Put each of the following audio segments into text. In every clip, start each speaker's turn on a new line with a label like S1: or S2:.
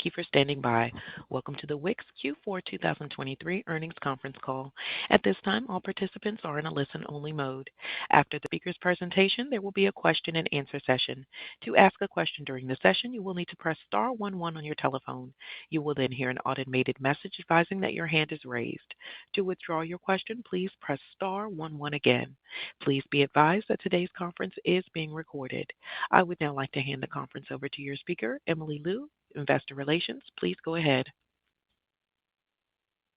S1: you for standing by. Welcome to the WIX Q4 2023 earnings conference call. At this time, all participants are in a listen-only mode. After the speaker's presentation, there will be a question-and-answer session. To ask a question during the session, you will need to press star 11 on your telephone. You will then hear an automated message advising that your hand is raised. To withdraw your question, please press star 11 again. Please be advised that today's conference is being recorded. I would now like to hand the conference over to your speaker, Emily Liu, Investor Relations. Please go ahead.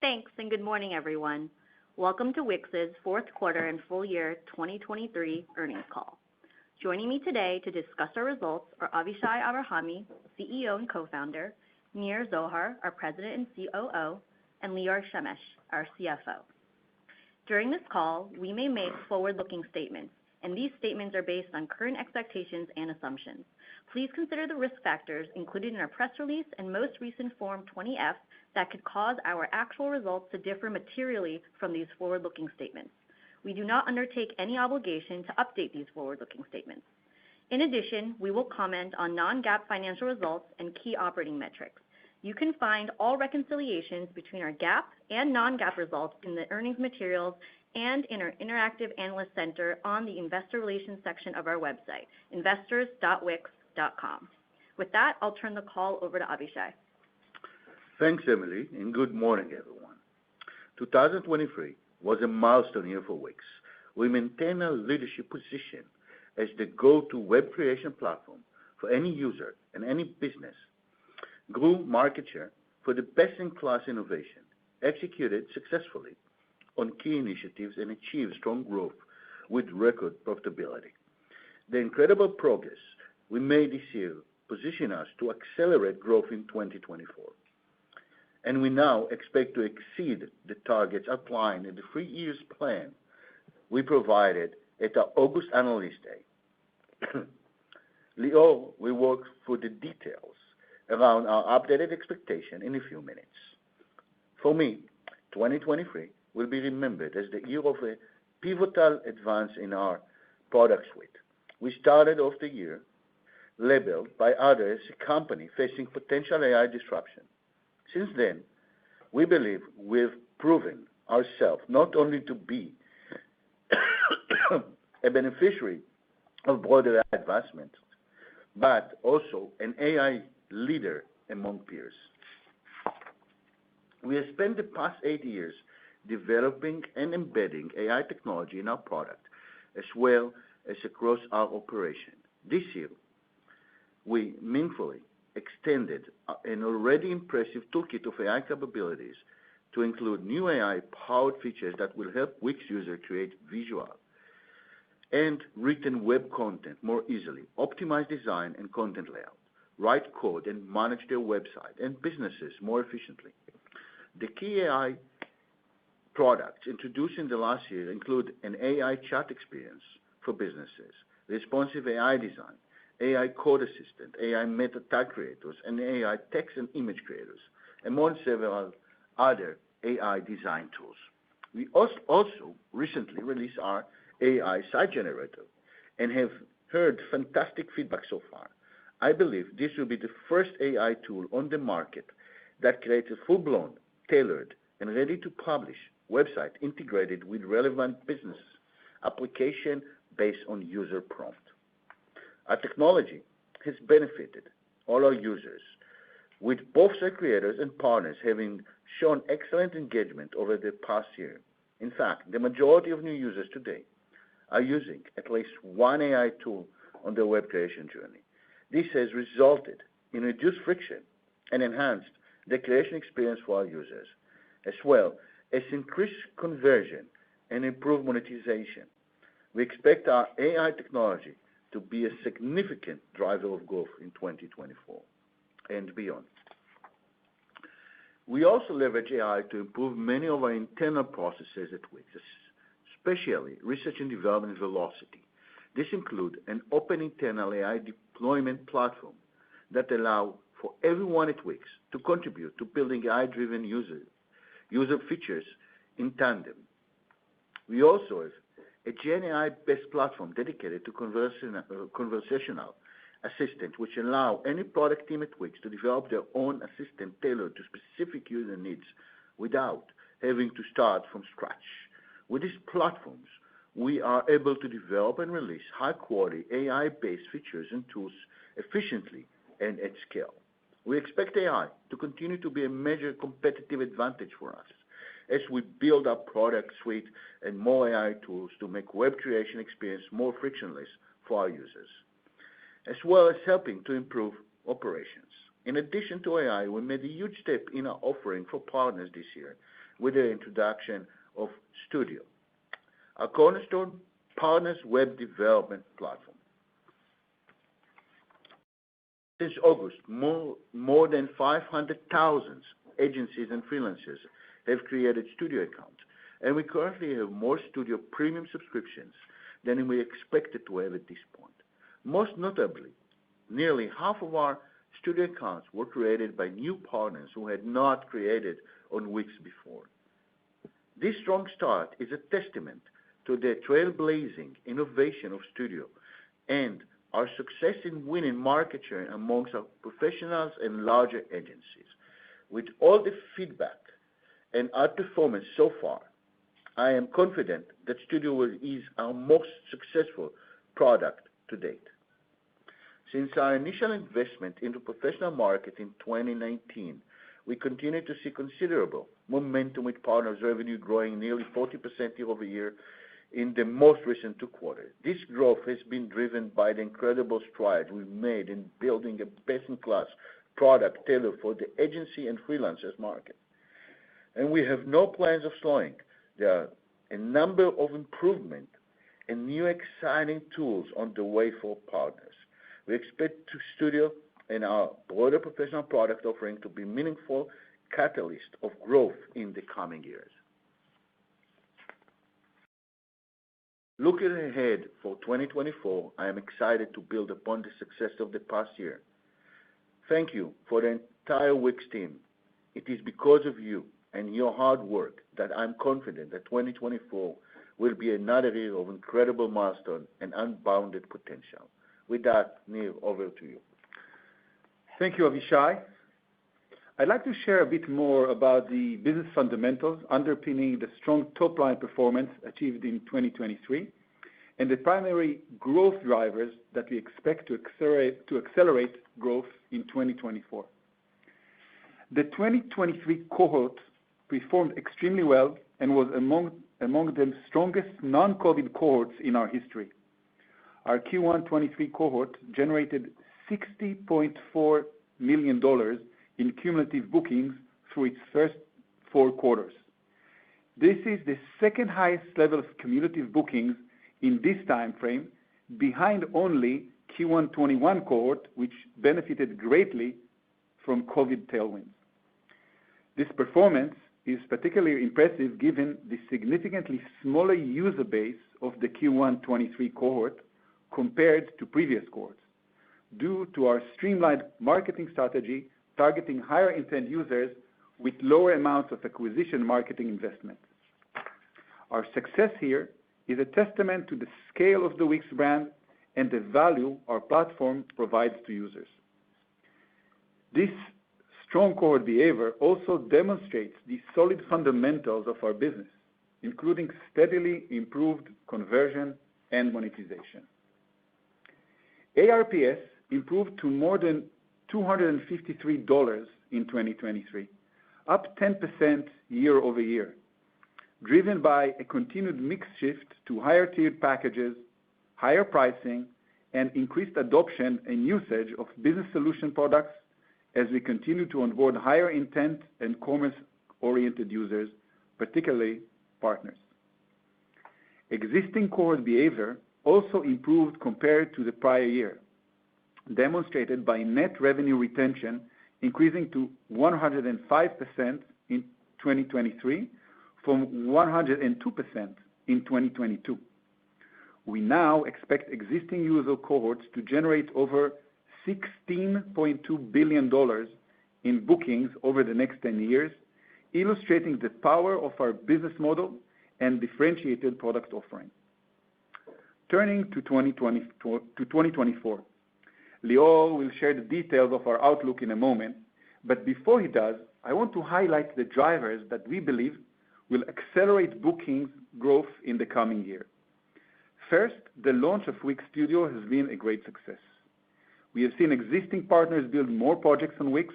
S2: Thanks, and good morning, everyone. Welcome to WIX's fourth quarter and full year 2023 earnings call. Joining me today to discuss our results are Avishai Abrahami, CEO and co-founder, Nir Zohar, our President and COO, and Lior Shemesh, our CFO. During this call, we may make forward-looking statements, and these statements are based on current expectations and assumptions. Please consider the risk factors included in our press release and most recent Form 20-F that could cause our actual results to differ materially from these forward-looking statements. We do not undertake any obligation to update these forward-looking statements. In addition, we will comment on non-GAAP financial results and key operating metrics. You can find all reconciliations between our GAAP and non-GAAP results in the earnings materials and in our Interactive Analyst Center on the Investor Relations section of our website, investors.wix.com. With that, I'll turn the call over to Avishai.
S3: Thanks, Emily, and good morning, everyone. 2023 was a milestone year for WIX. We maintain our leadership position as the go-to web creation platform for any user and any business, grew market share for the best-in-class innovation, executed successfully on key initiatives, and achieved strong growth with record profitability. The incredible progress we made this year positions us to accelerate growth in 2024, and we now expect to exceed the targets outlined in the 3-year plan we provided at our August Analyst Day. Lior will walk through the details around our updated expectation in a few minutes. For me, 2023 will be remembered as the year of a pivotal advance in our product suite. We started off the year labeled by others a company facing potential AI disruption. Since then, we believe we've proven ourselves not only to be a beneficiary of broader advancement, but also an AI leader among peers. We have spent the past 8 years developing and embedding AI technology in our product, as well as across our operation. This year, we meaningfully extended an already impressive toolkit of AI capabilities to include new AI-powered features that will help WIX users create visual and written web content more easily, optimize design and content layout, write code and manage their website and businesses more efficiently. The key AI products introduced in the last year include an AI chat experience for businesses, responsive AI design, AI code assistant, AI meta tag creators, and AI text and image creators, among several other AI design tools. We also recently released our AI site generator and have heard fantastic feedback so far. I believe this will be the first AI tool on the market that creates a full-blown, tailored, and ready-to-publish website integrated with relevant business application based on user prompt. Our technology has benefited all our users, with both our creators and partners having shown excellent engagement over the past year. In fact, the majority of new users today are using at least one AI tool on their web creation journey. This has resulted in reduced friction and enhanced the creation experience for our users, as well as increased conversion and improved monetization. We expect our AI technology to be a significant driver of growth in 2024 and beyond. We also leverage AI to improve many of our internal processes at WIX, especially research and development velocity. This includes an open internal AI deployment platform that allows for everyone at WIX to contribute to building AI-driven user features in tandem. We also have a Gen AI-based platform dedicated to conversational Assistant, which allow any product team at WIX to develop their own assistant tailored to specific user needs without having to start from scratch. With these platforms, we are able to develop and release high-quality AI-based features and tools efficiently and at scale. We expect AI to continue to be a major competitive advantage for us as we build our product suite and more AI tools to make web creation experience more frictionless for our users, as well as helping to improve operations. In addition to AI, we made a huge step in our offering for partners this year with the introduction of Studio, our cornerstone partners web development platform. Since August, more than 500,000 agencies and freelancers have created Studio accounts, and we currently have more Studio premium subscriptions than we expected to have at this point. Most notably, nearly half of our Studio accounts were created by new partners who had not created on WIX before. This strong start is a testament to the trailblazing innovation of Studio and our success in winning market share amongst our professionals and larger agencies. With all the feedback and our performance so far, I am confident that Studio is our most successful product to date. Since our initial investment into professional market in 2019, we continue to see considerable momentum with partners revenue growing nearly 40% year over year in the most recent 2 quarters. This growth has been driven by the incredible strides we've made in building a best-in-class product tailored for the agency and freelancers market. And we have no plans of slowing. There are a number of improvements and new exciting tools on the way for partners. We expect Studio and our broader professional product offering to be meaningful catalyst of growth in the coming years. Looking ahead for 2024, I am excited to build upon the success of the past year. Thank you for the entire WIX team. It is because of you and your hard work that I'm confident that 2024 will be another year of incredible milestone and unbounded potential. With that, Nir, over to you.
S4: Thank you, Avishai. I'd like to share a bit more about the business fundamentals underpinning the strong top-line performance achieved in 2023 and the primary growth drivers that we expect to accelerate growth in 2024. The 2023 cohort performed extremely well and was among the strongest non-COVID cohorts in our history. Our Q1 23 cohort generated $60.4 million in cumulative bookings through its first 4 quarters. This is the second highest level of cumulative bookings in this time frame, behind only Q1 21 cohort, which benefited greatly from COVID tailwinds. This performance is particularly impressive given the significantly smaller user base of the Q1 23 cohort compared to previous cohorts, due to our streamlined marketing strategy targeting higher intent users with lower amounts of acquisition marketing investment. Our success here is a testament to the scale of the WIX brand and the value our platform provides to users. This strong cohort behavior also demonstrates the solid fundamentals of our business, including steadily improved conversion and monetization. ARPS improved to more than $253 in 2023, up 10% year over year, driven by a continued mix shift to higher tiered packages, higher pricing, and increased adoption and usage of business solution products as we continue to onboard higher intent and commerce-oriented users, particularly partners. Existing cohort behavior also improved compared to the prior year, demonstrated by net revenue retention increasing to 105% in 2023 from 102% in 2022. We now expect existing user cohorts to generate over $16.2 billion in bookings over the next 10 years, illustrating the power of our business model and differentiated product offering. Turning to 2024. Lior will share the details of our outlook in a moment, but before he does, I want to highlight the drivers that we believe will accelerate bookings growth in the coming year. First, the launch of WIX Studio has been a great success. We have seen existing partners build more projects on WIX,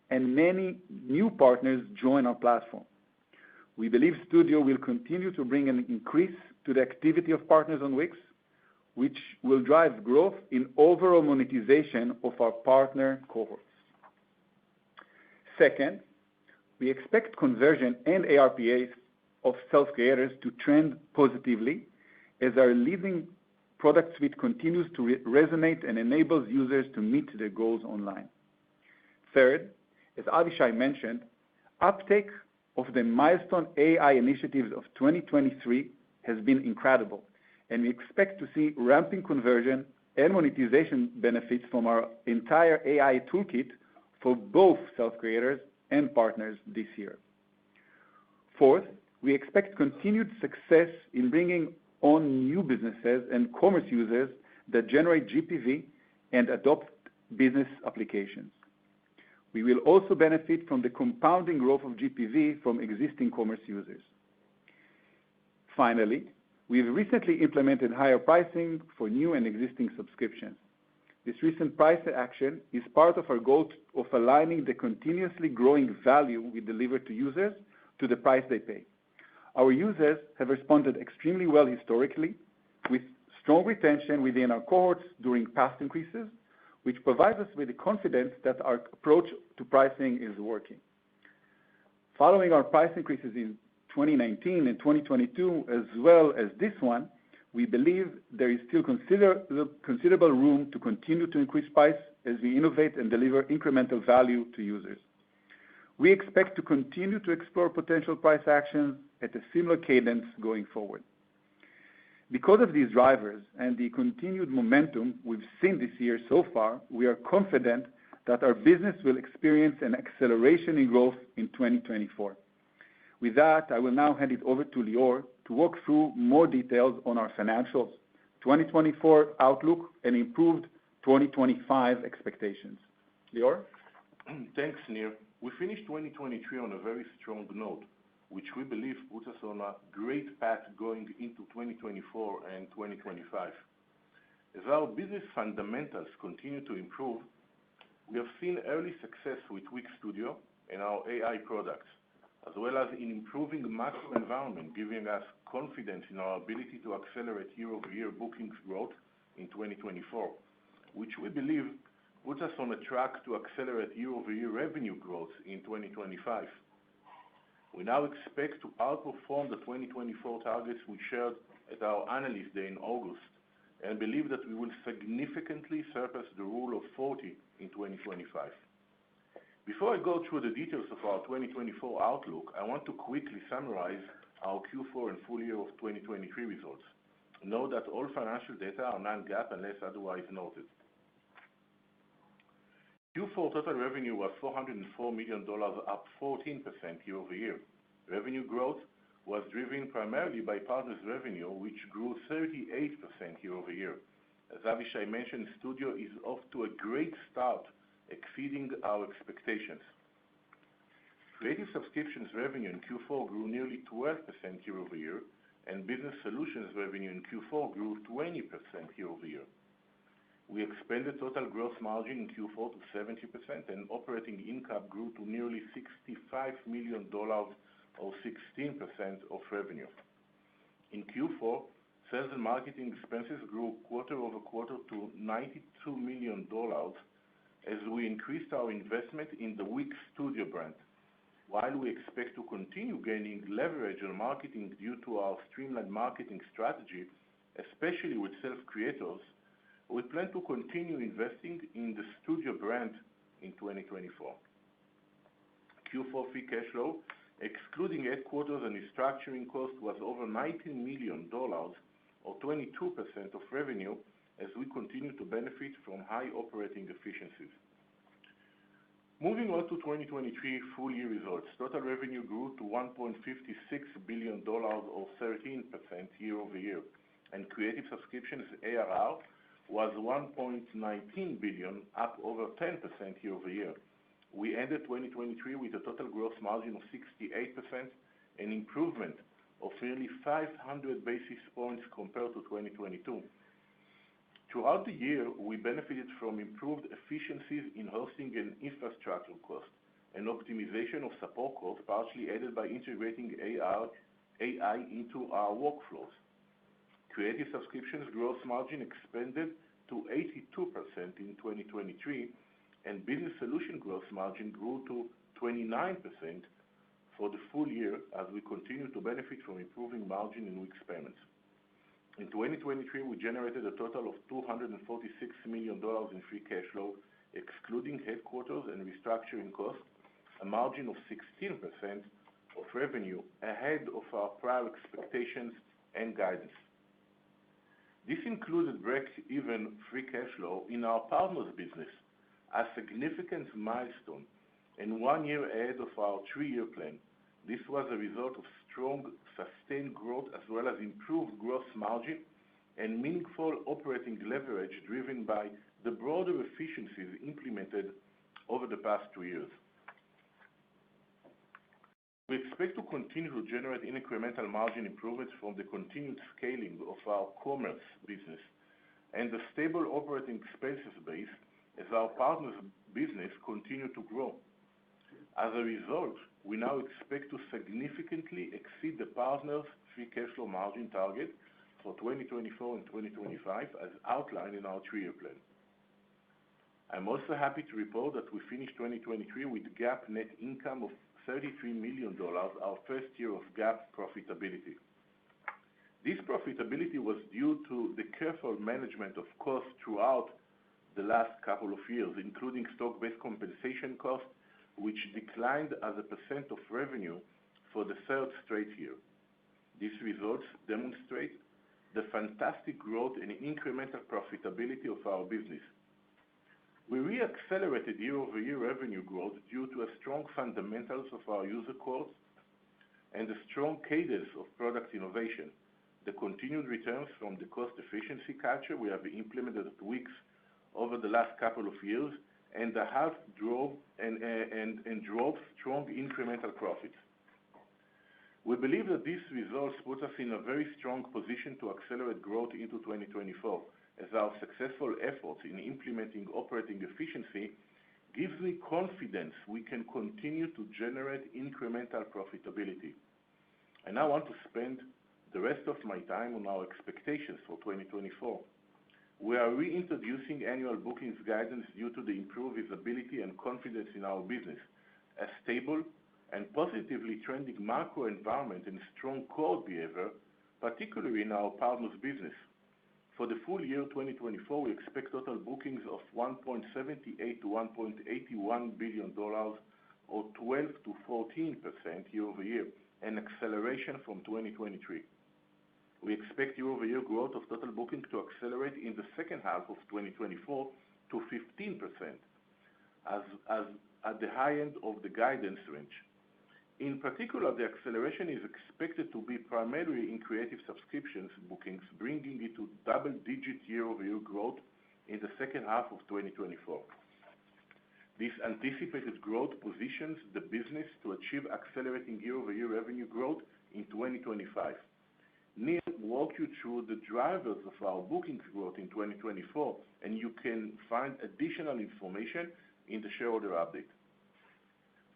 S4: and many new partners join our platform. We believe Studio will continue to bring an increase to the activity of partners on WIX, which will drive growth in overall monetization of our partner cohorts. Second, we expect conversion and ARPAs of self-creators to trend positively as our leading product suite continues to resonate and enables users to meet their goals online. Third, as Avishai mentioned, uptake of the milestone AI initiatives of 2023 has been incredible, and we expect to see ramping conversion and monetization benefits from our entire AI toolkit for both self-creators and partners this year. Fourth, we expect continued success in bringing on new businesses and commerce users that generate GPV and adopt business applications. We will also benefit from the compounding growth of GPV from existing commerce users. Finally, we've recently implemented higher pricing for new and existing subscriptions. This recent price action is part of our goal of aligning the continuously growing value we deliver to users to the price they pay. Our users have responded extremely well historically, with strong retention within our cohorts during past increases, which provides us with the confidence that our approach to pricing is working. Following our price increases in 2019 and 2022, as well as this one, we believe there is still considerable room to continue to increase price as we innovate and deliver incremental value to users. We expect to continue to explore potential price actions at a similar cadence going forward. Because of these drivers and the continued momentum we've seen this year so far, we are confident that our business will experience an acceleration in growth in 2024. With that, I will now hand it over to Lior to walk through more details on our financials, 2024 outlook, and improved 2025 expectations. Lior?
S5: Thanks, Nir. We finished 2023 on a very strong note, which we believe puts us on a great path going into 2024 and 2025. As our business fundamentals continue to improve, we have seen early success with WIX Studio and our AI products, as well as in improving the macro environment, giving us confidence in our ability to accelerate year-over-year bookings growth in 2024, which we believe puts us on a track to accelerate year-over-year revenue growth in 2025. We now expect to outperform the 2024 targets we shared at our Analyst Day in August, and believe that we will significantly surpass the Rule of 40 in 2025. Before I go through the details of our 2024 outlook, I want to quickly summarize our Q4 and full year of 2023 results. Note that all financial data are non-GAAP unless otherwise noted. Q4 total revenue was $404 million, up 14% year-over-year. Revenue growth was driven primarily by partners' revenue, which grew 38% year-over-year. As Avishai mentioned, Studio is off to a great start, exceeding our expectations. Creative subscriptions revenue in Q4 grew nearly 12% year-over-year, and business solutions revenue in Q4 grew 20% year-over-year. We expanded total gross margin in Q4 to 70%, and operating income grew to nearly $65 million, or 16% of revenue. In Q4, sales and marketing expenses grew quarter-over-quarter to $92 million, as we increased our investment in the WIX Studio brand. While we expect to continue gaining leverage on marketing due to our streamlined marketing strategy, especially with self-creators, we plan to continue investing in the Studio brand in 2024. Q4 free cash flow, excluding headquarters and restructuring costs, was over $19 million, or 22% of revenue, as we continue to benefit from high operating efficiencies. Moving on to 2023 full year results, total revenue grew to $1.56 billion, or 13% year-over-year, and creative subscriptions ARR was $1.19 billion, up over 10% year-over-year. We ended 2023 with a total gross margin of 68%, an improvement of nearly 500 basis points compared to 2022. Throughout the year, we benefited from improved efficiencies in hosting and infrastructure costs and optimization of support costs, partially aided by integrating AI into our workflows. Creative subscriptions gross margin expanded to 82% in 2023, and business solution gross margin grew to 29% for the full year as we continue to benefit from improving margin in WIX payments. In 2023, we generated a total of $246 million in free cash flow, excluding headquarters and restructuring costs, a margin of 16% of revenue ahead of our prior expectations and guidance. This included break-even free cash flow in our partners business, a significant milestone and 1 year ahead of our 3-year plan. This was a result of strong, sustained growth as well as improved gross margin and meaningful operating leverage driven by the broader efficiencies implemented over the past 2 years. We expect to continue to generate incremental margin improvements from the continued scaling of our commerce business and the stable operating expenses base as our partners' business continue to grow. As a result, we now expect to significantly exceed the partners' free cash flow margin target for 2024 and 2025 as outlined in our 3-year plan. I'm also happy to report that we finished 2023 with GAAP net income of $33 million, our first year of GAAP profitability. This profitability was due to the careful management of costs throughout the last couple of years, including stock-based compensation costs, which declined as a percent of revenue for the third straight year. These results demonstrate the fantastic growth and incremental profitability of our business. We re-accelerated year-over-year revenue growth due to a strong fundamentals of our user codes and a strong cadence of product innovation, the continued returns from the cost efficiency culture we have implemented at WIX over the last couple of years, and the half drove strong incremental profits. We believe that these results put us in a very strong position to accelerate growth into 2024, as our successful efforts in implementing operating efficiency gives me confidence we can continue to generate incremental profitability. I now want to spend the rest of my time on our expectations for 2024. We are reintroducing annual bookings guidance due to the improved visibility and confidence in our business, a stable and positively trending macro environment and strong core behavior, particularly in our partners business. For the full year 2024, we expect total bookings of $1.78 to $1.81 billion, or 12 to 14% year-over-year, an acceleration from 2023. We expect year-over-year growth of total bookings to accelerate in the second half of 2024 to 15%, as at the high end of the guidance range. In particular, the acceleration is expected to be primarily in creative subscriptions bookings, bringing it to double-digit year-over-year growth in the second half of 2024. This anticipated growth positions the business to achieve accelerating year-over-year revenue growth in 2025. Neil will walk you through the drivers of our bookings growth in 2024, and you can find additional information in the shareholder update.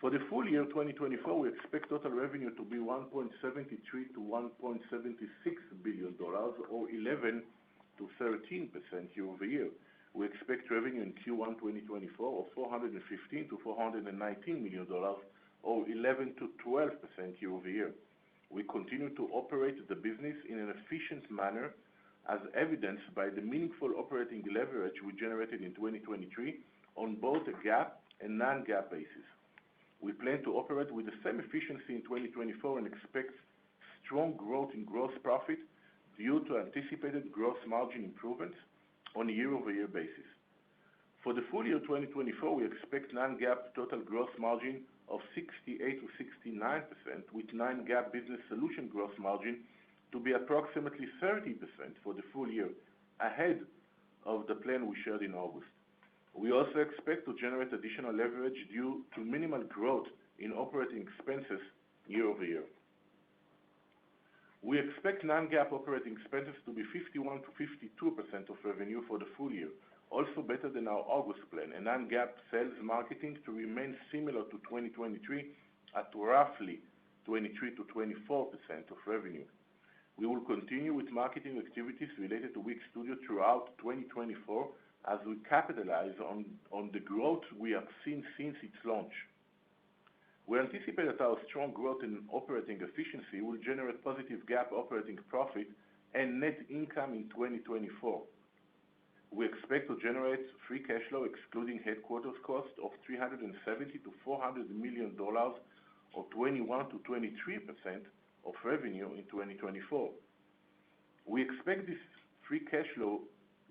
S5: For the full year 2024, we expect total revenue to be $1.73 to $1.76 billion, or 11 to 13% year-over-year. We expect revenue in Q1 2024 of $415 to $419 million, or 11 to 12% year-over-year. We continue to operate the business in an efficient manner, as evidenced by the meaningful operating leverage we generated in 2023 on both a GAAP and non-GAAP basis. We plan to operate with the same efficiency in 2024 and expect strong growth in gross profit due to anticipated gross margin improvements on a year-over-year basis. For the full year 2024, we expect non-GAAP total gross margin of 68 to 69%, with non-GAAP business solution gross margin to be approximately 30% for the full year, ahead of the plan we shared in August. We also expect to generate additional leverage due to minimal growth in operating expenses year-over-year. We expect non-GAAP operating expenses to be 51 to 52% of revenue for the full year, also better than our August plan, and non-GAAP sales marketing to remain similar to 2023 at roughly 23 to 24% of revenue. We will continue with marketing activities related to WIX Studio throughout 2024 as we capitalize on the growth we have seen since its launch. We anticipate that our strong growth in operating efficiency will generate positive GAAP operating profit and net income in 2024. We expect to generate free cash flow excluding headquarters cost of $370 to $400 million, or 21 to 23% of revenue in 2024. We expect this free cash flow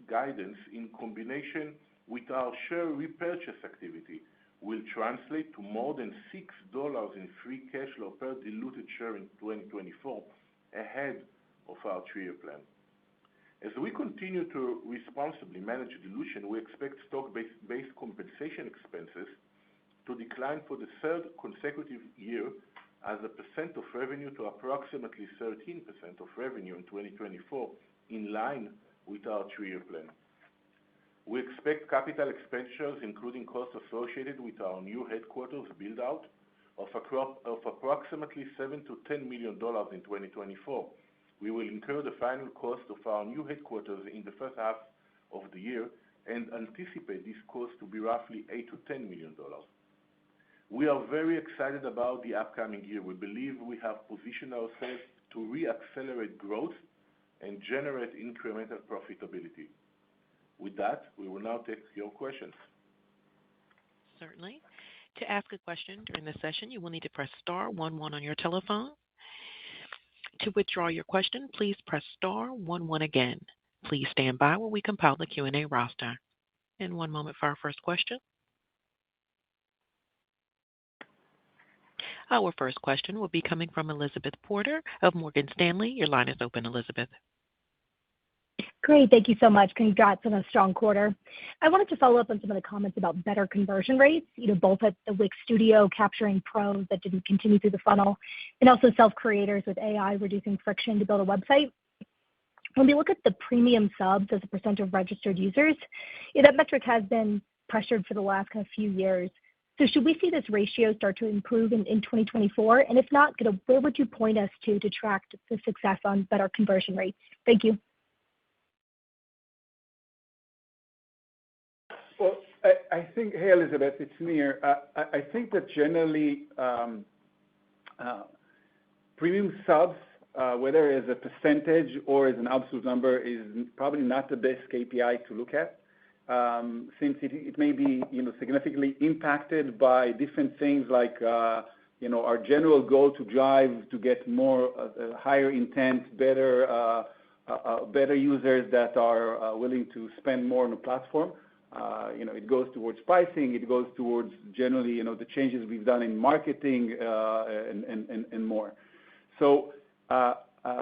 S5: guidance in combination with our share repurchase activity will translate to more than $6 in free cash flow per diluted share in 2024, ahead of our 3-year plan. As we continue to responsibly manage dilution, we expect stock-based compensation expenses to decline for the third consecutive year as a percent of revenue to approximately 13% of revenue in 2024, in line with our 3-year plan. We expect capital expenditures, including costs associated with our new headquarters build-out, of approximately $7 to $10 million in 2024. We will incur the final cost of our new headquarters in the first half of the year and anticipate this cost to be roughly $8 to $10 million. We are very excited about the upcoming year. We believe we have positioned ourselves to re-accelerate growth and generate incremental profitability. With that, we will now take your questions.
S1: Certainly. To ask a question during the session, you will need to press star 11 on your telephone. To withdraw your question, please press star 11 again. Please stand by while we compile the Q&A roster. And one moment for our first question. Our first question will be coming from Elizabeth Porter of Morgan Stanley. Your line is open, Elizabeth.
S6: Great. Thank you so much. Congrats on a strong quarter. I wanted to follow up on some of the comments about better conversion rates, both at the WIX Studio capturing pros that didn't continue through the funnel, and also self-creators with AI reducing friction to build a website. When we look at the premium subs as a percent of registered users, that metric has been pressured for the last kind of few years. So should we see this ratio start to improve in 2024? And if not, where would you point us to track the success on better conversion rates? Thank you.
S4: Well, I think, hey, Elizabeth, it's Nir. I think that generally premium subs, whether as a percentage or as an absolute number, is probably not the best KPI to look at, since it may be significantly impacted by different things like our general goal to drive to get more higher intent, better users that are willing to spend more on the platform. It goes towards pricing. It goes towards generally, the changes we've done in marketing and more. So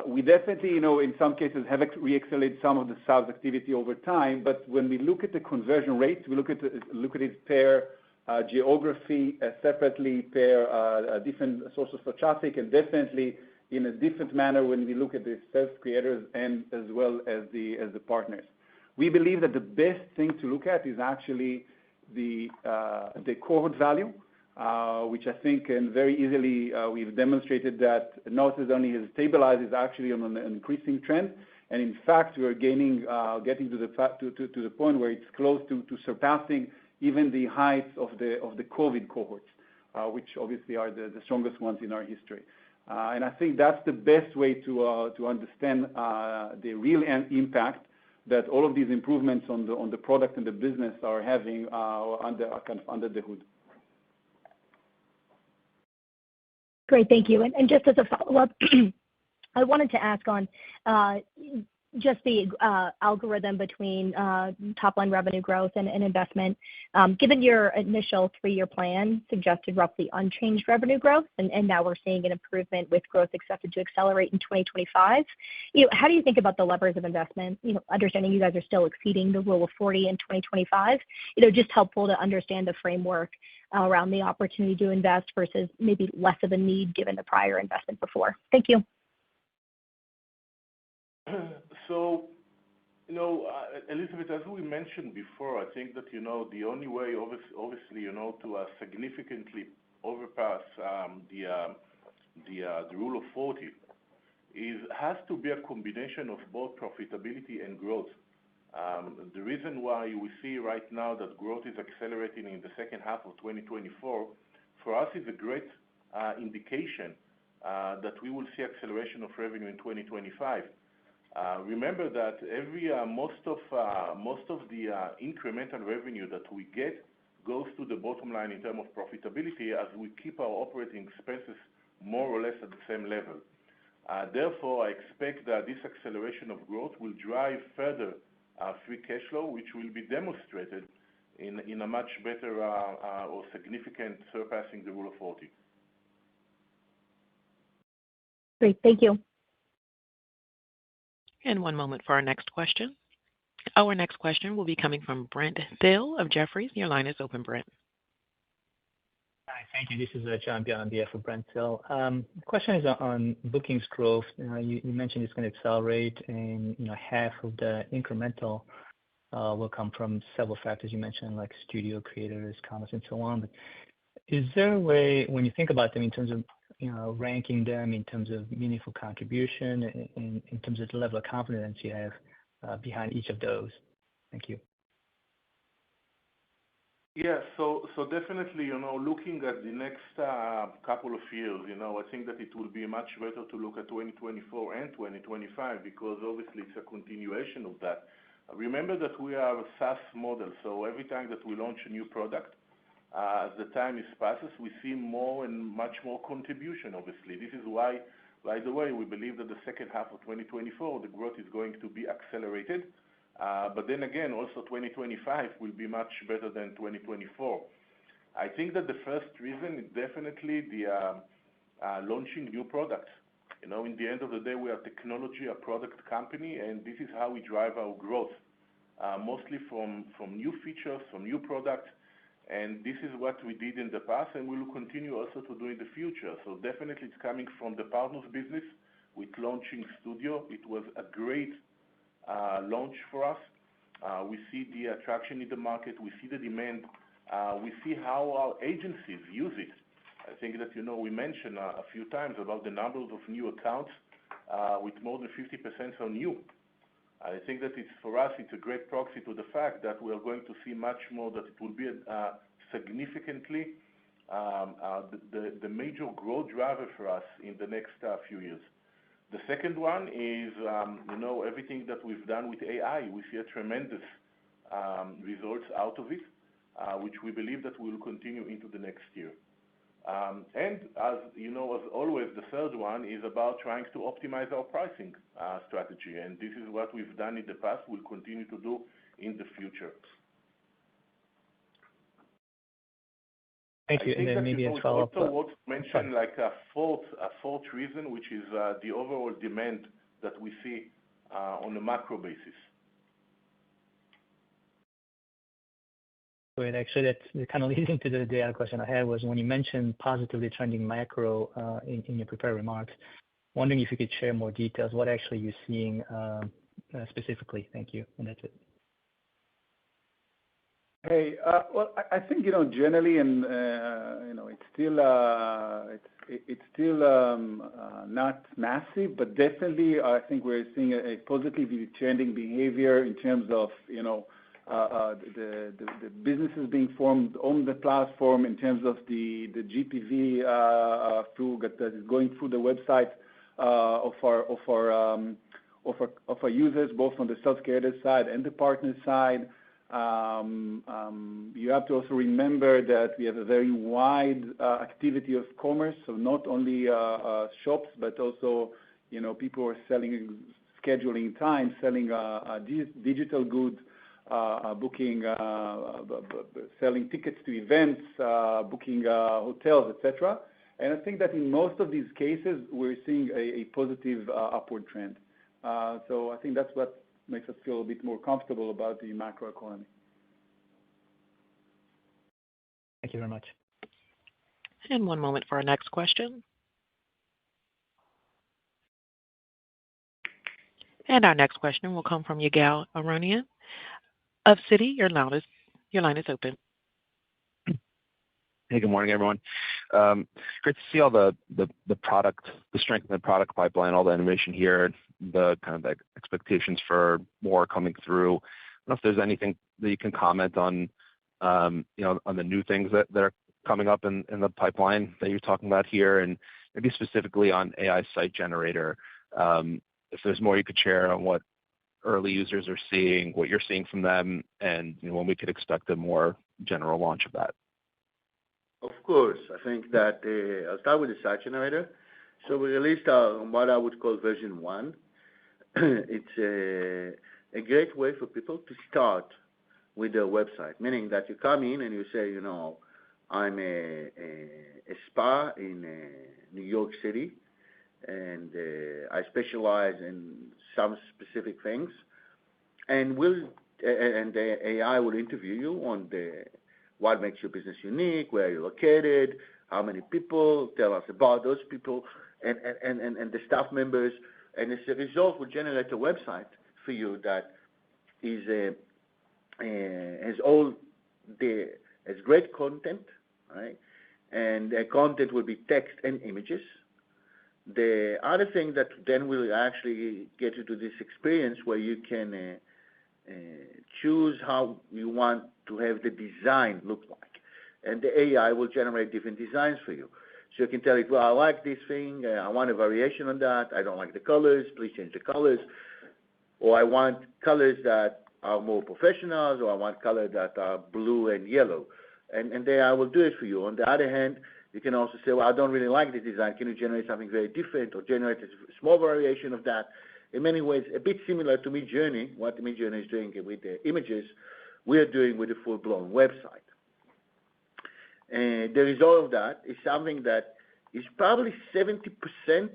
S4: we definitely, in some cases, have re-accelerated some of the subs activity over time. But when we look at the conversion rates, we look at it per geography, separately per different sources of traffic, and definitely in a different manner when we look at the self-creators and as well as the partners. We believe that the best thing to look at is actually the cohort value, which I think and very easily we've demonstrated that not only has stabilized, is actually on an increasing trend. And in fact, we are getting to the point where it's close to surpassing even the heights of the COVID cohorts, which obviously are the strongest ones in our history. And I think that's the best way to understand the real impact that all of these improvements on the product and the business are having under the hood.
S6: Great, thank you. And just as a follow-up, I wanted to ask on just the algorithm between top-line revenue growth and investment. Given your initial 3-year plan suggested roughly unchanged revenue growth, and now we're seeing an improvement with growth expected to accelerate in 2025, how do you think about the levers of investment? Understanding you guys are still exceeding the Rule of 40 in 2025, just helpful to understand the framework around the opportunity to invest versus maybe less of a need given the prior investment before. Thank you.
S5: So, Elizabeth, as we mentioned before, I think that, the only way, obviously, to significantly overpass the Rule of 40 has to be a combination of both profitability and growth. The reason why we see right now that growth is accelerating in the second half of 2024, for us, is a great indication that we will see acceleration of revenue in 2025. Remember that most of the incremental revenue that we get goes to the bottom line in terms of profitability as we keep our operating expenses more or less at the same level. Therefore, I expect that this acceleration of growth will drive further free cash flow, which will be demonstrated in a much better or significant surpassing the Rule of 40.
S6: Great. Thank you.
S1: And one moment for our next question. Our next question will be coming from Brent Thill of Jefferies. Your line is open, Brent.
S7: Hi, thank you. This is John Bian on behalf of Brent Thill. The question is on bookings growth. You mentioned it's going to accelerate, and half of the incremental will come from several factors you mentioned, like studio creators, commerce, and so on. But is there a way, when you think about them in terms of ranking them in terms of meaningful contribution, in terms of the level of confidence you have behind each of those? Thank you.
S5: Yeah, so definitely, looking at the next couple of years, I think that it will be much better to look at 2024 and 2025 because obviously it's a continuation of that. Remember that we are a SaaS model, so every time that we launch a new product, as the time passes, we see more and much more contribution, obviously. This is why, by the way, we believe that the second half of 2024, the growth is going to be accelerated. But then again, also 2025 will be much better than 2024. I think that the first reason is definitely the launching new products. In the end of the day, we are technology, a product company, and this is how we drive our growth, mostly from new features, from new products. And this is what we did in the past, and we will continue also to do in the future. So definitely it's coming from the partners business with launching Studio. It was a great launch for us. We see the attraction in the market. We see the demand. We see how our agencies use it. I think that, we mentioned a few times about the numbers of new accounts with more than 50% are new. I think that for us, it's a great proxy to the fact that we are going to see much more, that it will be significantly the major growth driver for us in the next few years. The second one is, everything that we've done with AI. We see a tremendous results out of it, which we believe that we will continue into the next year. And as always, the third one is about trying to optimize our pricing strategy. And this is what we've done in the past, we'll continue to do in the future.
S7: Thank you. And then maybe a follow-up.
S5: Also want to mention like a fourth reason, which is the overall demand that we see on a macro basis.
S7: Great. Actually, that's kind of leading to the other question I had was when you mentioned positively trending macro in your prepared remarks, wondering if you could share more details, what actually you're seeing specifically. Thank you. And that's it.
S4: Hey, well, I think, generally, and, it's still not massive, but definitely I think we're seeing a positively trending behavior in terms of, the businesses being formed on the platform in terms of the GPV that is going through the website of our users, both on the self-creator side and the partner side. You have to also remember that we have a very wide activity of commerce, so not only shops, but also people are selling scheduling time, selling digital goods, booking, selling tickets to events, booking hotels, etc. And I think that in most of these cases, we're seeing a positive upward trend. So I think that's what makes us feel a bit more comfortable about the macroeconomy.
S7: Thank you very much.
S1: And one moment for our next question. And our next question will come from Yigal Arounian of Citi. Your line is open.
S8: Hey, good morning, everyone. Great to see all the strength in the product pipeline, all the innovation here, the kind of expectations for more coming through. I don't know if there's anything that you can comment on, on the new things that are coming up in the pipeline that you're talking about here, and maybe specifically on AI Site Generator. If there's more you could share on what early users are seeing, what you're seeing from them, and when we could expect a more general launch of that.
S3: Of course. I think that I'll start with the site generator. So we released what I would call version 1. It's a great way for people to start with their website, meaning that you come in and you say, I'm a spa in New York City, and I specialize in some specific things, and the AI will interview you on what makes your business unique, where you're located, how many people, tell us about those people, and the staff members, and as a result, will generate a website for you that has great content, right? And the content will be text and images. The other thing that then will actually get you to this experience where you can choose how you want to have the design look like. And the AI will generate different designs for you. So you can tell it, well, I like this thing, I want a variation on that, I don't like the colors, please change the colors. Or I want colors that are more professional, or I want colors that are blue and yellow. And the AI will do it for you. On the other hand, you can also say, well, I don't really like this design. Can you generate something very different or generate a small variation of that? In many ways, a bit similar to Midjourney, what Midjourney is doing with the images, we are doing with a full-blown website. And the result of that is something that is probably 70%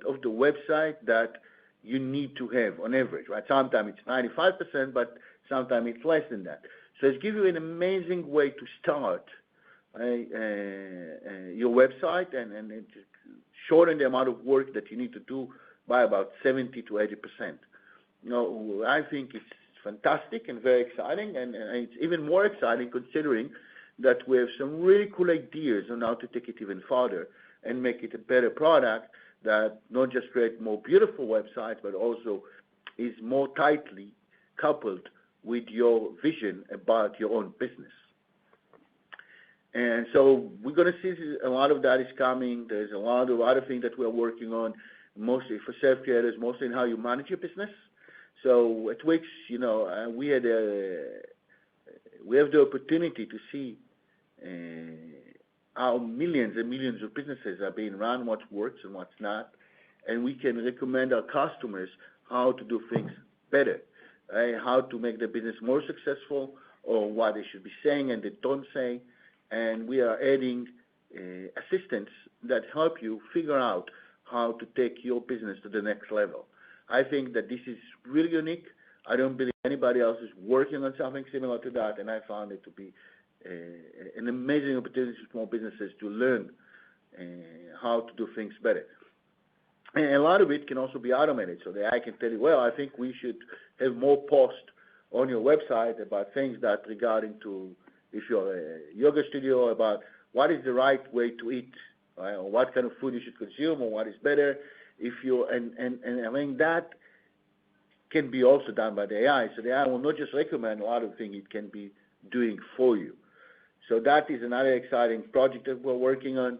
S3: of the website that you need to have on average, right? Sometimes it's 95%, but sometimes it's less than that. So it gives you an amazing way to start your website and shorten the amount of work that you need to do by about 70 to 80%. I think it's fantastic and very exciting, and it's even more exciting considering that we have some really cool ideas on how to take it even further and make it a better product that not just creates more beautiful websites, but also is more tightly coupled with your vision about your own business. And so we're going to see a lot of that is coming. There's a lot of other things that we're working on, mostly for self-creators, mostly in how you manage your business. So at WIX, we have the opportunity to see how millions and millions of businesses are being run, what works and what's not, and we can recommend our customers how to do things better, how to make their business more successful, or what they should be saying and they don't say. And we are adding assistants that help you figure out how to take your business to the next level. I think that this is really unique. I don't believe anybody else is working on something similar to that, and I found it to be an amazing opportunity for small businesses to learn how to do things better. And a lot of it can also be automated, so that I can tell you, well, I think we should have more posts on your website about things that regarding to, if you're a yoga studio, about what is the right way to eat, right? Or what kind of food you should consume, or what is better. If you and I mean that can be also done by the AI. So the AI will not just recommend a lot of things; it can be doing for you. So that is another exciting project that we're working on.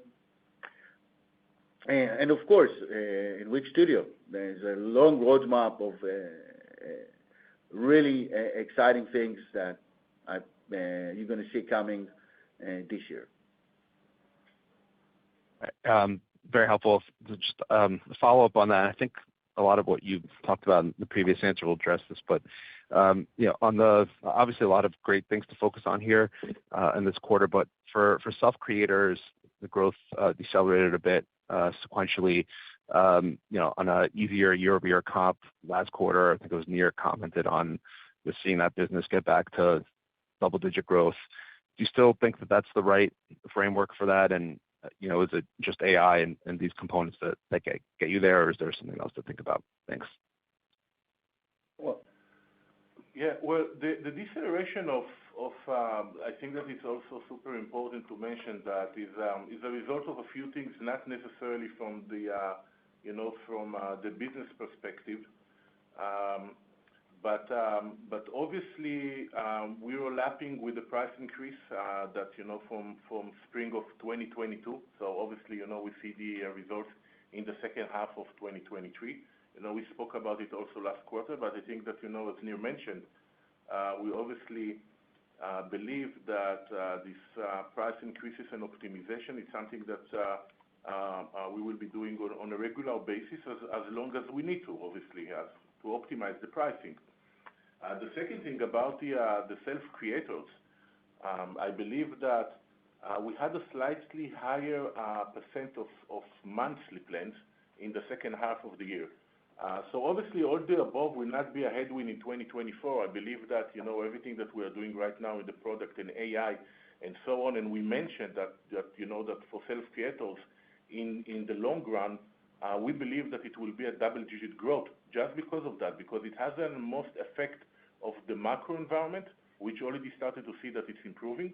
S3: And of course, in WIX Studio, there's a long roadmap of really exciting things that you're going to see coming this year.
S8: Very helpful. Just a follow-up on that. I think a lot of what you talked about in the previous answer will address this, but on the obviously a lot of great things to focus on here in this quarter, but for self-creators, the growth decelerated a bit sequentially. On a easier year-over-year comp last quarter, I think it was Nir commented on just seeing that business get back to double-digit growth. Do you still think that that's the right framework for that? And is it just AI and these components that get you there, or is there something else to think about? Thanks.
S5: Well, the deceleration of I think that it's also super important to mention that is a result of a few things, not necessarily from the the business perspective. But obviously, we were lapping with the price increase that from spring of 2022. So obviously, we see the results in the second half of 2023. We spoke about it also last quarter, but I think that as Nir mentioned, we obviously believe that this price increases and optimization is something that we will be doing on a regular basis as long as we need to, obviously, to optimize the pricing. The second thing about the self-creators, I believe that we had a slightly higher percent of monthly plans in the second half of the year. So obviously, all the above will not be a headwind in 2024. I believe that everything that we are doing right now in the product and AI and so on, and we mentioned that for self-creators in the long run, we believe that it will be a double-digit growth just because of that, because it has the most effect of the macro environment, which already started to see that it's improving.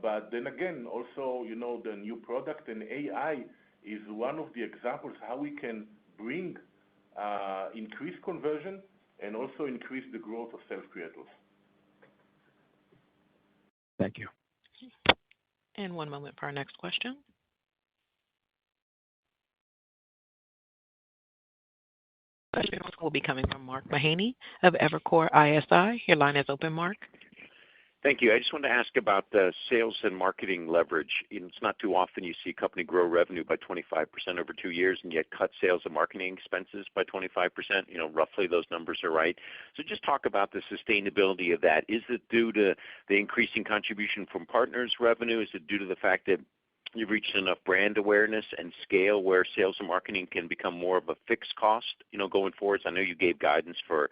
S5: But then again, also, the new product and AI is one of the examples how we can bring increased conversion and also increase the growth of self-creators.
S8: Thank you.
S1: And one moment for our next question. Question will be coming from Mark Mahaney of Evercore ISI. Your line is open, Mark.
S9: Thank you. I just wanted to ask about the sales and marketing leverage. It's not too often you see a company grow revenue by 25% over 2 years and yet cut sales and marketing expenses by 25%. Roughly those numbers are right. So just talk about the sustainability of that. Is it due to the increasing contribution from partners' revenue? Is it due to the fact that you've reached enough brand awareness and scale where sales and marketing can become more of a fixed cost, going forward? I know you gave guidance for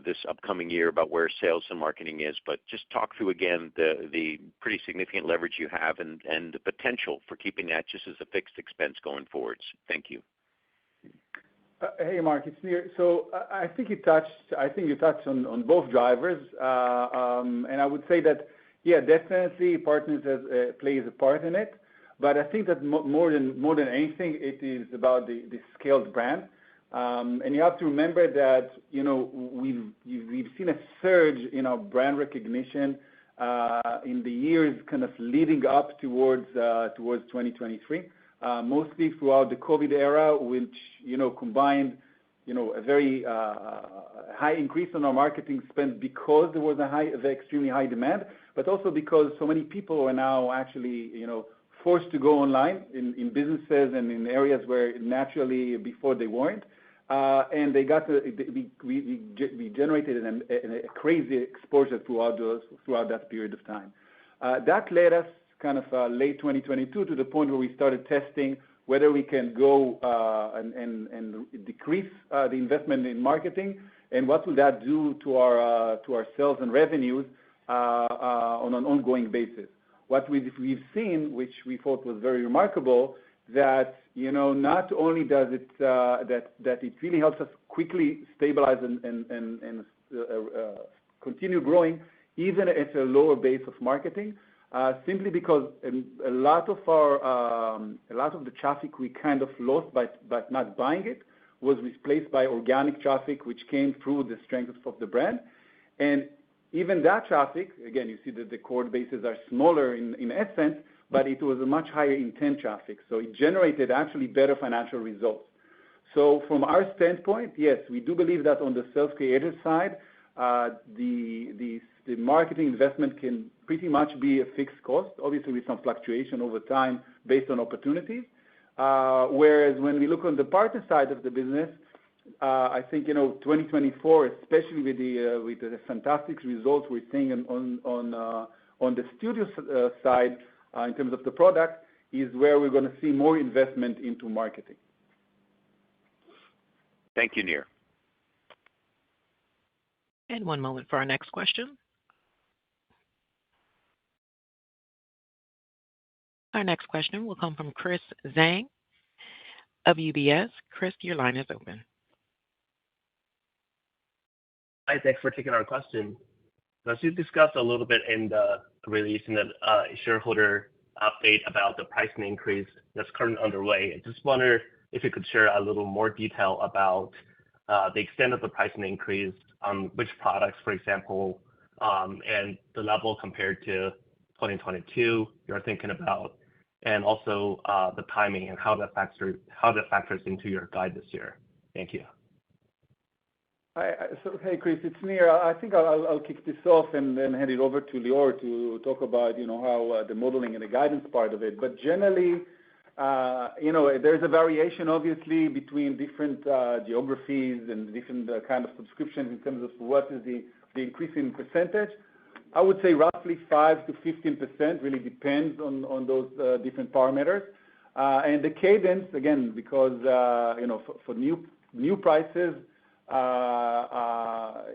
S9: this upcoming year about where sales and marketing is, but just talk through again the pretty significant leverage you have and the potential for keeping that just as a fixed expense going forwards. Thank you.
S4: Hey, Mark, it's Nir. So I think you touched on both drivers, and I would say that definitely partners plays a part in it. But I think that more than anything, it is about the scaled brand. And you have to remember that we've seen a surge in our brand recognition in the years kind of leading up towards 2023, mostly throughout the COVID era, which combined a very high increase on our marketing spend because there was the extremely high demand, but also because so many people are now actually forced to go online in businesses and in areas where naturally before they weren't. And we generated a crazy exposure throughout that period of time. That led us kind of late 2022 to the point where we started testing whether we can go and decrease the investment in marketing, and what will that do to our sales and revenues on an ongoing basis. What we've seen, which we thought was very remarkable, that not only does it that it really helps us quickly stabilize and continue growing even at a lower base of marketing, simply because a lot of the traffic we kind of lost by not buying it was replaced by organic traffic, which came through the strength of the brand. And even that traffic, again, you see that the core bases are smaller in essence, but it was a much higher intent traffic. So it generated actually better financial results. So from our standpoint, yes, we do believe that on the self-creator side, the marketing investment can pretty much be a fixed cost, obviously with some fluctuation over time based on opportunities. Whereas when we look on the partner side of the business, I think 2024, especially with the fantastic results we're seeing on the studio side in terms of the product, is where we're going to see more investment into marketing.
S9: Thank you, Nir.
S1: And one moment for our next question. Our next question will come from Chris Zhang of UBS. Chris, your line is open.
S10: Hi, thanks for taking our question. As you discussed a little bit in the release in the shareholder update about the pricing increase that's currently underway, I just wonder if you could share a little more detail about the extent of the pricing increase on which products, for example, and the level compared to 2022 you're thinking about, and also the timing and how that factors into your guide this year. Thank you.
S4: So, hey, Chris, it's Nir. I think I'll kick this off and then hand it over to Lior to talk about, how the modeling and the guidance part of it. But generally, there's a variation, obviously, between different geographies and different kind of subscriptions in terms of what is the increase in percentage. I would say roughly 5 to 15%, really depends on those different parameters. And the cadence, again, because, for new prices,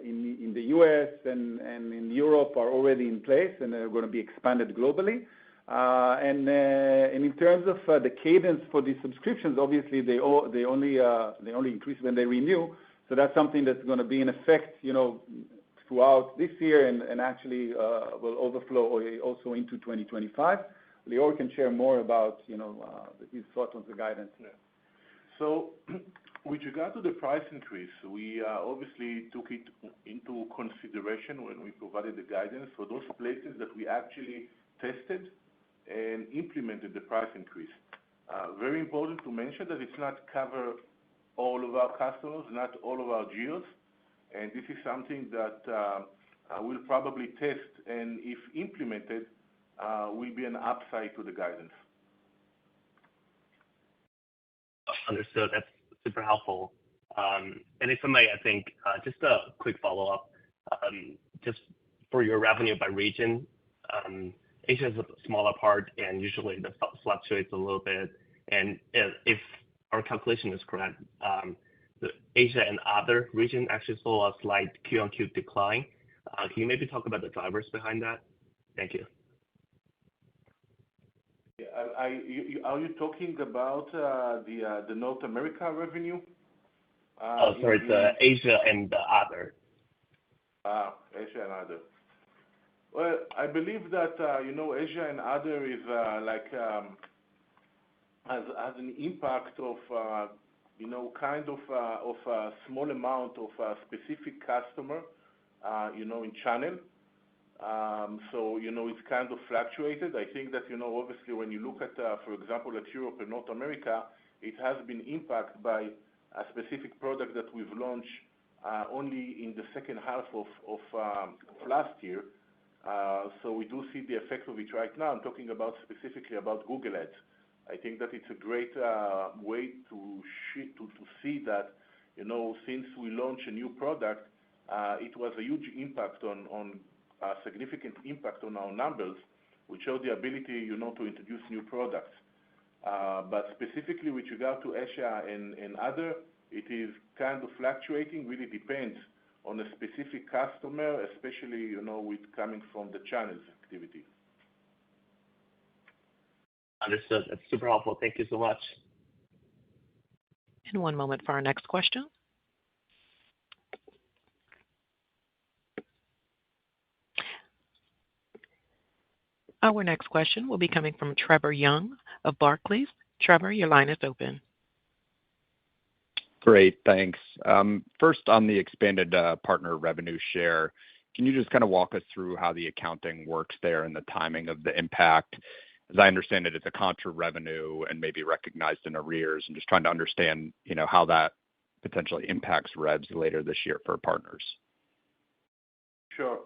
S4: in the US and in Europe are already in place, and they're going to be expanded globally. And in terms of the cadence for these subscriptions, obviously they only increase when they renew. So that's something that's going to be in effect, throughout this year and actually will overflow also into 2025. Lior can share more about his thoughts on the guidance.
S5: Yeah. So with regard to the price increase, we obviously took it into consideration when we provided the guidance for those places that we actually tested and implemented the price increase. Very important to mention that it's not cover all of our customers, not all of our geos, and this is something that we'll probably test, and if implemented, will be an upside to the guidance.
S10: Understood. That's super helpful. And if I may, I think just a quick follow-up. Just for your revenue by region, Asia is a smaller part, and usually that fluctuates a little bit. And if our calculation is correct, the Asia and other region actually saw a slight Q-on-Q decline. Can you maybe talk about the drivers behind that? Thank you.
S5: Yeah, are you talking about the North America revenue?
S10: Sorry, the Asia and the other.
S5: Asia and other. Well, I believe that Asia and other is has an impact of kind of a small amount of a specific customer in channel. So it's kind of fluctuated. I think that obviously when you look at for example at Europe and North America, it has been impacted by a specific product that we've launched only in the second half of last year. So we do see the effect of it right now. I'm talking about specifically about Google Ads. I think that it's a great way to see that since we launched a new product, it was a huge impact on a significant impact on our numbers, which showed the ability to introduce new products. But specifically with regard to Asia and other, it is kind of fluctuating. Really depends on a specific customer, especially with coming from the channels activity.
S10: Understood. That's super helpful. Thank you so much.
S1: And one moment for our next question. Our next question will be coming from Trevor Young of Barclays. Trevor, your line is open.
S11: Great, thanks. First, on the expanded partner revenue share, can you just kind of walk us through how the accounting works there and the timing of the impact? As I understand it, it's a contra revenue and maybe recognized in arrears, and just trying to understand, how that potentially impacts revs later this year for partners.
S5: Sure.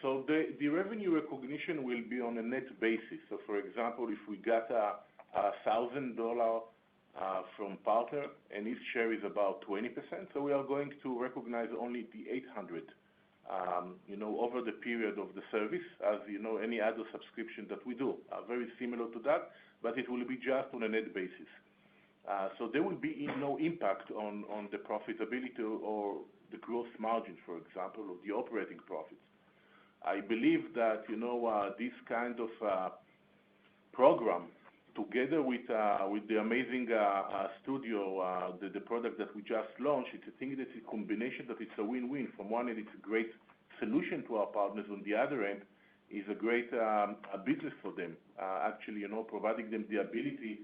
S5: So the revenue recognition will be on a net basis. So for example, if we got a $1,000 from partner, and his share is about 20%. So we are going to recognize only the 800, over the period of the service, as any other subscription that we do, very similar to that, but it will be just on a net basis. So there will be no impact on the profitability or the gross margin, for example, or the operating profits. I believe that this kind of program, together with the amazing studio, the product that we just launched, I think that it's a combination that it's a win-win. From one end, it's a great solution to our partners. On the other end, is a great business for them. Actually, providing them the ability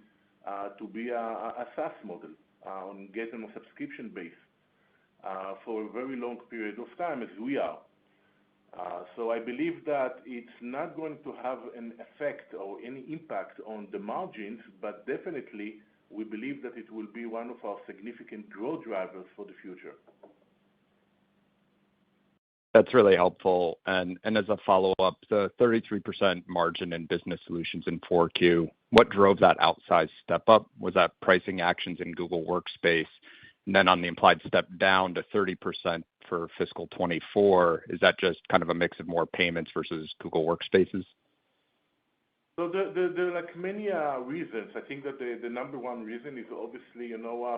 S5: to be a SaaS model on getting a subscription base for a very long period of time, as we are. So I believe that it's not going to have an effect or any impact on the margins, but definitely we believe that it will be one of our significant growth drivers for the future.
S11: That's really helpful. And as a follow-up, the 33% margin in business solutions in 4Q, what drove that outsized step up? Was that pricing actions in Google Workspace? And then on the implied step down to 30% for fiscal 24, is that just kind of a mix of more payments versus Google Workspaces?
S5: So there are like many reasons. I think that the number one reason is obviously,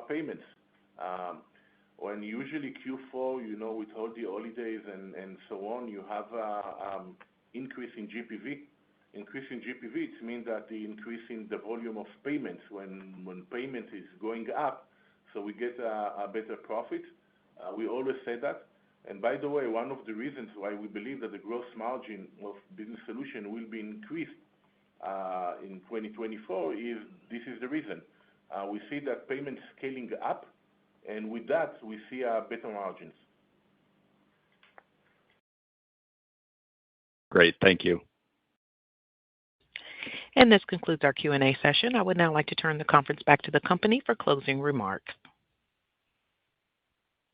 S5: payments. When usually Q4, with all the holidays and so on, you have increase in GPV. Increase in GPV, it means that the increase in the volume of payments when payment is going up, so we get a better profit. We always say that. And by the way, one of the reasons why we believe that the gross margin of business solution will be increased in 2024 is this is the reason. We see that payments scaling up, and with that, we see better margins.
S11: Great. Thank you.
S1: And this concludes our Q&A session. I would now like to turn the conference back to the company for closing remarks.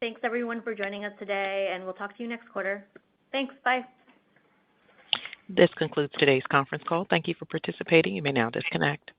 S2: Thanks, everyone, for joining us today, and we'll talk to you next quarter. Thanks. Bye.
S1: This concludes today's conference call. Thank you for participating. You may now disconnect.